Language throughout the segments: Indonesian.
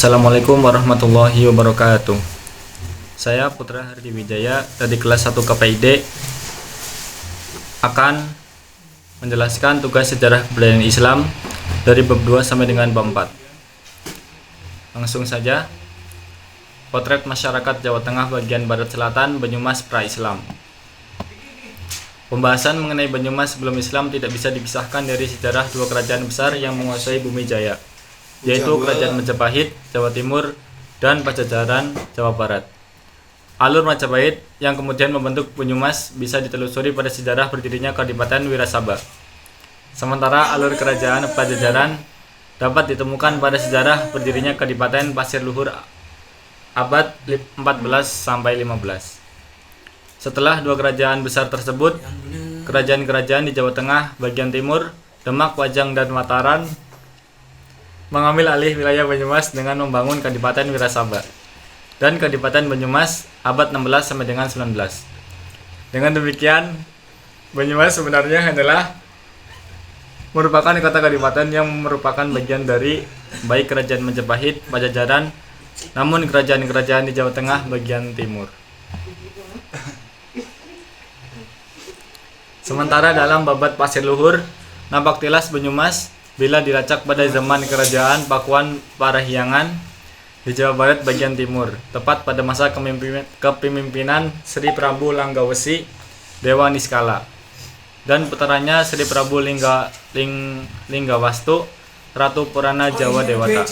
Assalamualaikum warahmatullahi wabarakatuh. Saya Putra Hardiwijaya dari kelas 1 KPID akan menjelaskan tugas sejarah kebudayaan Islam dari bab 2 sampai dengan bab 4. Langsung saja. Potret masyarakat Jawa Tengah bagian barat selatan Banyumas pra-Islam. Pembahasan mengenai Banyumas sebelum Islam tidak bisa dipisahkan dari sejarah dua kerajaan besar yang menguasai bumi Jaya, yaitu Kerajaan Majapahit Jawa Timur dan Pajajaran Jawa Barat. Alur Majapahit yang kemudian membentuk Banyumas bisa ditelusuri pada sejarah berdirinya Kadipaten Wirasaba. Sementara alur Kerajaan Pajajaran dapat ditemukan pada sejarah berdirinya Kadipaten Pasir Luhur abad 14 sampai 15. Setelah dua kerajaan besar tersebut, kerajaan-kerajaan di Jawa Tengah bagian timur, Demak, Pajang, dan Mataram mengambil alih wilayah Banyumas dengan membangun Kadipaten Wirasaba dan Kadipaten Banyumas abad 16 sampai dengan 19. Dengan demikian, Banyumas sebenarnya adalah merupakan kota kadipaten yang merupakan bagian dari baik Kerajaan Majapahit, Pajajaran, namun kerajaan-kerajaan di Jawa Tengah bagian timur. Sementara dalam babat Pasir Luhur, nampak jelas Banyumas bila dilacak pada zaman Kerajaan Pakuan Parahyangan di Jawa Barat bagian timur, tepat pada masa kepemimpinan Sri Prabu Langgawesi Dewa Niskala dan putranya Sri Prabu Linggawastu Ratu Purana Jawa Dewata.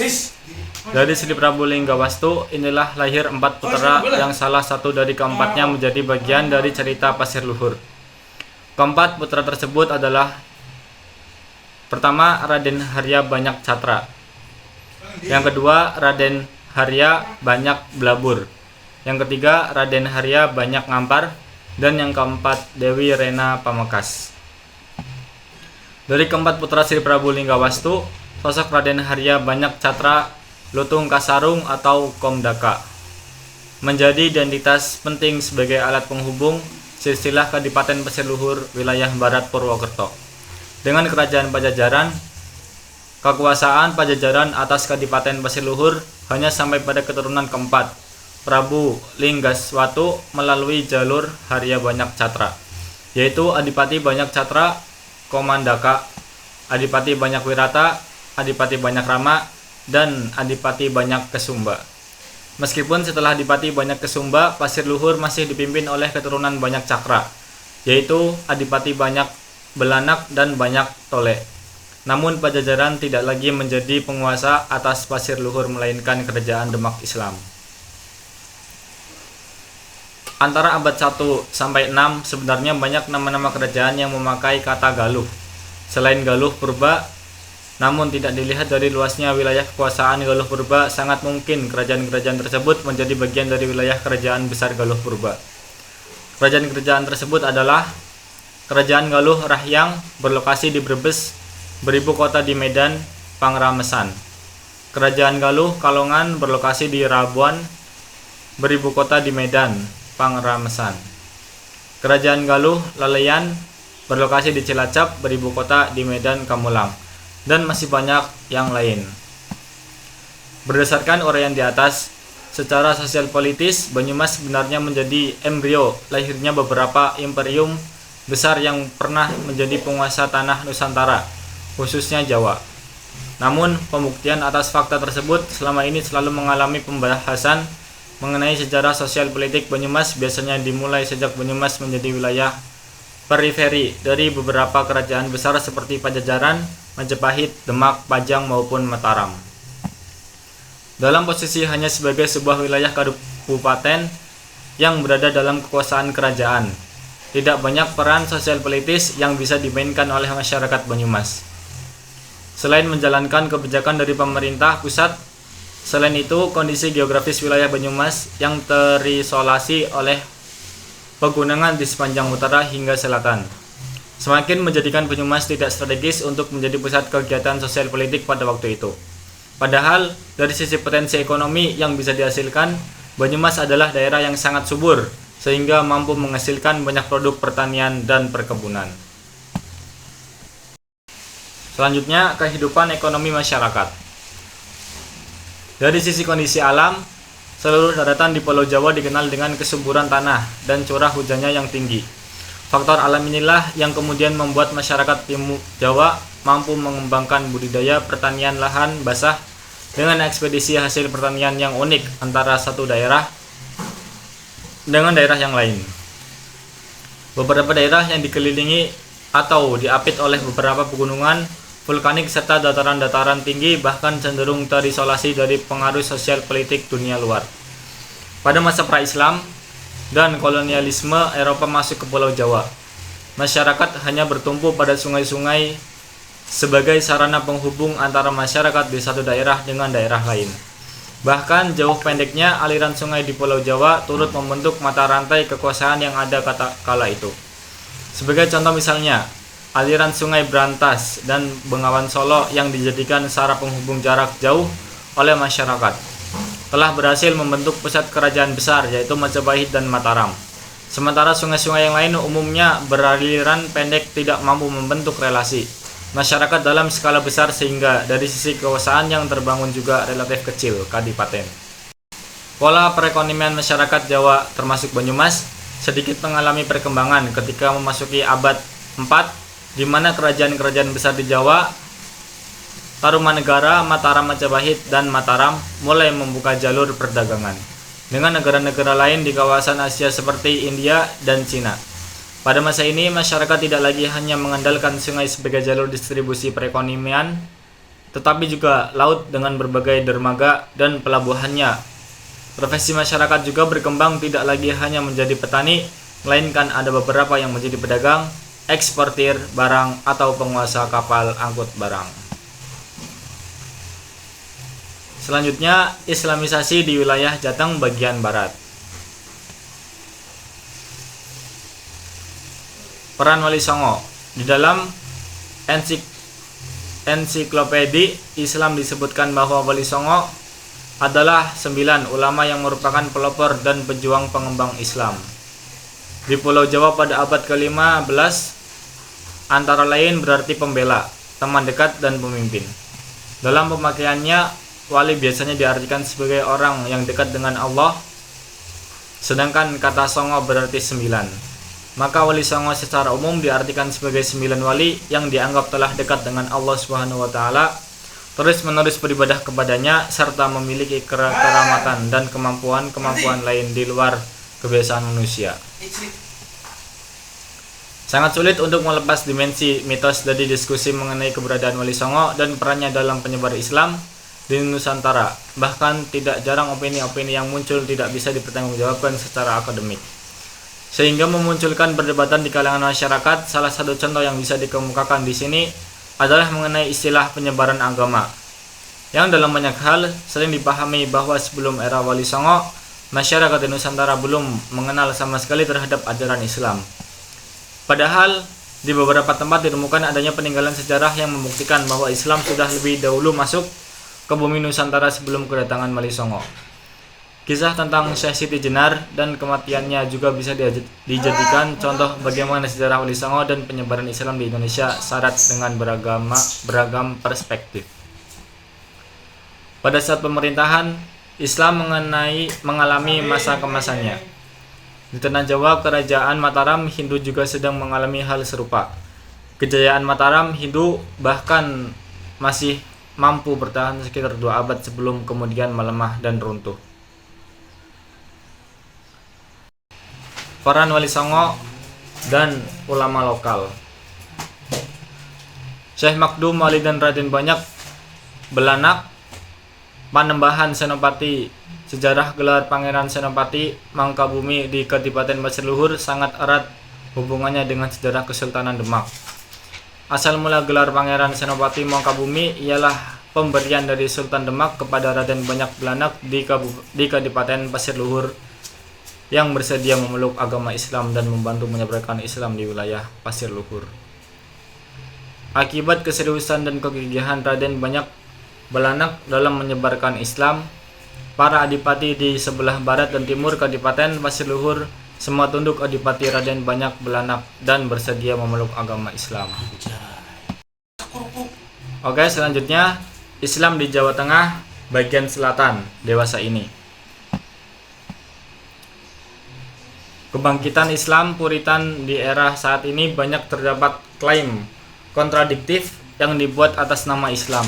Dari Sri Prabu Linggawastu inilah lahir 4 putra yang salah satu dari keempatnya menjadi bagian dari cerita Pasir Luhur. Keempat putra tersebut adalah: pertama, Raden Harya Banyak Catra. Yang kedua, Raden Harya Banyak Blabur. Yang ketiga, Raden Harya Banyak Ngampar. Dan yang keempat, Dewi Rena Pamekas. Dari keempat putra Sri Prabu Linggawastu, sosok Raden Harya Banyak Catra Lutung Kasarung atau Komdaka menjadi identitas penting sebagai alat penghubung silsilah Kadipaten Pasir Luhur wilayah Barat Purwokerto dengan Kerajaan Pajajaran. Kekuasaan Pajajaran atas Kadipaten Pasir Luhur hanya sampai pada keturunan keempat, Prabu Linggaswatu melalui jalur Harya Banyak Catra, yaitu Adipati Banyak Catra Komandaka, Adipati Banyak Wirata, Adipati Banyak Rama, dan Adipati Banyak Kesumba. Meskipun setelah Adipati Banyak Kesumba, Pasir Luhur masih dipimpin oleh keturunan Banyak Cakra, yaitu Adipati Banyak Belanak dan Banyak Tole. Namun Pajajaran tidak lagi menjadi penguasa atas Pasir Luhur melainkan Kerajaan Demak Islam. Antara abad 1 sampai 6 sebenarnya banyak nama-nama kerajaan yang memakai kata Galuh. Selain Galuh Purba, namun tidak dilihat dari luasnya wilayah kekuasaan Galuh Purba, sangat mungkin kerajaan-kerajaan tersebut menjadi bagian dari wilayah kerajaan besar Galuh Purba. Kerajaan-kerajaan tersebut adalah Kerajaan Galuh Rahyang berlokasi di Brebes, beribu kota di Medan, Pangramesan. Kerajaan Galuh Kalongan berlokasi di Rabuan, beribu kota di Medan, Pangramesan. Kerajaan Galuh Laleyan berlokasi di Cilacap, beribu kota di Medan, Kamulang, dan masih banyak yang lain. Berdasarkan uraian di atas, secara sosial politis Banyumas sebenarnya menjadi embrio lahirnya beberapa imperium besar yang pernah menjadi penguasa tanah Nusantara, khususnya Jawa. Namun, pembuktian atas fakta tersebut selama ini selalu mengalami pembahasan mengenai sejarah sosial politik Banyumas. Biasanya dimulai sejak Banyumas menjadi wilayah periferi dari beberapa kerajaan besar seperti Pajajaran, Majapahit, Demak, Pajang, maupun Mataram. Dalam posisi hanya sebagai sebuah wilayah kabupaten yang berada dalam kekuasaan kerajaan, tidak banyak peran sosial politis yang bisa dimainkan oleh masyarakat Banyumas. Selain menjalankan kebijakan dari pemerintah pusat, selain itu kondisi geografis wilayah Banyumas yang terisolasi oleh pegunungan di sepanjang utara hingga selatan semakin menjadikan Banyumas tidak strategis untuk menjadi pusat kegiatan sosial politik pada waktu itu. Padahal dari sisi potensi ekonomi yang bisa dihasilkan, Banyumas adalah daerah yang sangat subur sehingga mampu menghasilkan banyak produk pertanian dan perkebunan. Selanjutnya, kehidupan ekonomi masyarakat. Dari sisi kondisi alam, seluruh daratan di Pulau Jawa dikenal dengan kesuburan tanah dan curah hujannya yang tinggi. Faktor alam inilah yang kemudian membuat masyarakat Timur Jawa mampu mengembangkan budidaya pertanian lahan basah dengan ekspedisi hasil pertanian yang unik antara satu daerah dengan daerah yang lain. Beberapa daerah yang dikelilingi atau diapit oleh beberapa pegunungan vulkanik serta dataran-dataran tinggi bahkan cenderung terisolasi dari pengaruh sosial politik dunia luar. Pada masa pra-Islam dan kolonialisme Eropa masuk ke Pulau Jawa, masyarakat hanya bertumpu pada sungai-sungai sebagai sarana penghubung antara masyarakat di satu daerah dengan daerah lain. Bahkan jauh pendeknya aliran sungai di Pulau Jawa turut membentuk mata rantai kekuasaan yang ada kala itu. Sebagai contoh misalnya, aliran sungai Brantas dan Bengawan Solo yang dijadikan sarana penghubung jarak jauh oleh masyarakat telah berhasil membentuk pusat kerajaan besar yaitu Majapahit dan Mataram. Sementara sungai-sungai yang lain umumnya beraliran pendek tidak mampu membentuk relasi masyarakat dalam skala besar sehingga dari sisi kekuasaan yang terbangun juga relatif kecil kadipaten. Pola perekonomian masyarakat Jawa termasuk Banyumas sedikit mengalami perkembangan ketika memasuki abad 4 di mana kerajaan-kerajaan besar di Jawa, Tarumanegara, Mataram Majapahit, dan Mataram mulai membuka jalur perdagangan dengan negara-negara lain di kawasan Asia seperti India dan Cina. Pada masa ini, masyarakat tidak lagi hanya mengandalkan sungai sebagai jalur distribusi perekonomian, tetapi juga laut dengan berbagai dermaga dan pelabuhannya. Profesi masyarakat juga berkembang tidak lagi hanya menjadi petani, melainkan ada beberapa yang menjadi pedagang, eksportir barang, atau penguasa kapal angkut barang. Selanjutnya, Islamisasi di wilayah Jateng bagian barat. Peran Wali Songo. Di dalam ensiklopedi Islam disebutkan bahwa Wali Songo adalah 9 ulama yang merupakan pelopor dan pejuang pengembang Islam di Pulau Jawa pada abad ke-15, antara lain berarti pembela, teman dekat, dan pemimpin. Dalam pemakaiannya, wali biasanya diartikan sebagai orang yang dekat dengan Allah, sedangkan kata songo berarti 9. Maka Wali Songo secara umum diartikan sebagai 9 wali yang dianggap telah dekat dengan Allah Subhanahu wa taala, terus-menerus beribadah kepadanya serta memiliki keramatan dan kemampuan-kemampuan lain di luar kebiasaan manusia. Sangat sulit untuk melepas dimensi mitos dari diskusi mengenai keberadaan Wali Songo dan perannya dalam penyebar Islam di Nusantara. Bahkan tidak jarang opini-opini yang muncul tidak bisa dipertanggungjawabkan secara akademik, sehingga memunculkan perdebatan di kalangan masyarakat. Salah satu contoh yang bisa dikemukakan di sini adalah mengenai istilah penyebaran agama, yang dalam banyak hal sering dipahami bahwa sebelum era Wali Songo, masyarakat di Nusantara belum mengenal sama sekali terhadap ajaran Islam. Padahal di beberapa tempat ditemukan adanya peninggalan sejarah yang membuktikan bahwa Islam sudah lebih dahulu masuk ke bumi Nusantara sebelum kedatangan Wali Songo. Kisah tentang Syekh Siti Jenar dan kematiannya juga bisa dijadikan contoh bagaimana sejarah Wali Songo dan penyebaran Islam di Indonesia syarat dengan beragam perspektif. Pada saat pemerintahan Islam mengalami masa kemasannya. Di tanah Jawa, kerajaan Mataram Hindu juga sedang mengalami hal serupa. Kejayaan Mataram Hindu bahkan masih mampu bertahan sekitar 2 abad sebelum kemudian melemah dan runtuh. Peran Wali Songo dan ulama lokal. Syekh Makdum Wali dan Raden Banyak Belanak, Panembahan Senopati. Sejarah gelar Pangeran Senopati Mangkabumi di Kadipaten Pasir Luhur sangat erat hubungannya dengan sejarah Kesultanan Demak. Asal mula gelar Pangeran Senopati Mangkabumi ialah pemberian dari Sultan Demak kepada Raden Banyak Belanak di Kadipaten Pasir Luhur yang bersedia memeluk agama Islam dan membantu menyebarkan Islam di wilayah Pasir Luhur. Akibat keseriusan dan kegigihan Raden Banyak Belanak dalam menyebarkan Islam, para adipati di sebelah barat dan timur Kadipaten Pasir Luhur semua tunduk Adipati Raden Banyak Belanak dan bersedia memeluk agama Islam. Oke, selanjutnya Islam di Jawa Tengah bagian selatan dewasa ini. Kebangkitan Islam Puritan di era saat ini banyak terdapat klaim kontradiktif yang dibuat atas nama Islam.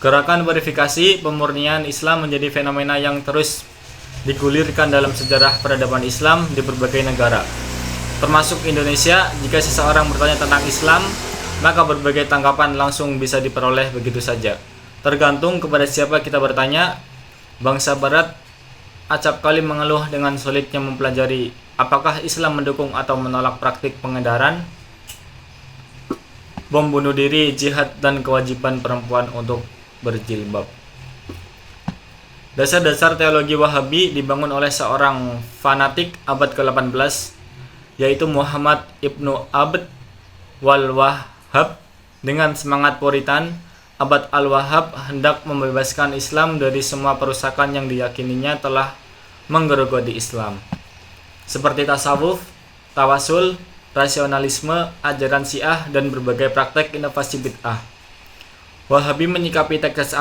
Gerakan verifikasi pemurnian Islam menjadi fenomena yang terus digulirkan dalam sejarah peradaban Islam di berbagai negara, termasuk Indonesia. Jika seseorang bertanya tentang Islam, maka berbagai tanggapan langsung bisa diperoleh begitu saja. Tergantung kepada siapa kita bertanya. Bangsa Barat acap kali mengeluh dengan sulitnya mempelajari apakah Islam mendukung atau menolak praktik pengedaran, bom bunuh diri, jihad, dan kewajiban perempuan untuk berjilbab. Dasar-dasar teologi Wahabi dibangun oleh seorang fanatik abad ke-18, yaitu Muhammad Ibnu Abd wal-Wahhab. Dengan semangat Puritan, Abd al-Wahhab hendak membebaskan Islam dari semua perusakan yang diyakininya telah menggerogoti Islam, seperti tasawuf, tawasul, rasionalisme, ajaran Syiah, dan berbagai praktek inovasi bid'ah. Wahabi menyikapi teks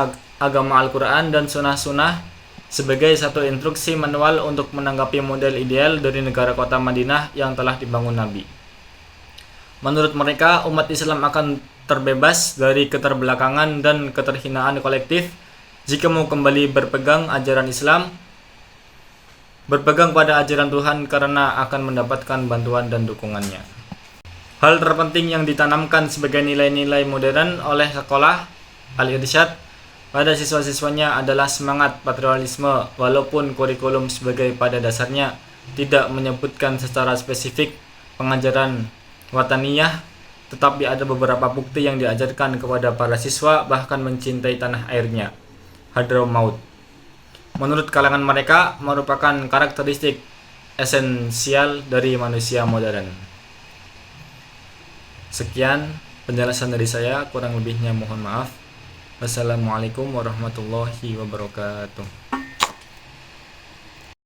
agama Al-Quran dan sunnah-sunnah sebagai satu instruksi manual untuk menanggapi model ideal dari negara kota Madinah yang telah dibangun Nabi. Menurut mereka, umat Islam akan terbebas dari keterbelakangan dan keterhinaan kolektif jika mau kembali berpegang ajaran Islam, berpegang pada ajaran Tuhan, karena akan mendapatkan bantuan dan dukungannya. Hal terpenting yang ditanamkan sebagai nilai-nilai modern oleh sekolah Al-Irsyad pada siswa-siswanya adalah semangat patriotisme, walaupun kurikulum sebagai pada dasarnya tidak menyebutkan secara spesifik pengajaran wataniyah, tetapi ada beberapa bukti yang diajarkan kepada para siswa bahkan mencintai tanah airnya, Hadramaut. Menurut kalangan mereka merupakan karakteristik esensial dari manusia modern. Sekian penjelasan dari saya, kurang lebihnya mohon maaf. Wassalamualaikum warahmatullahi wabarakatuh.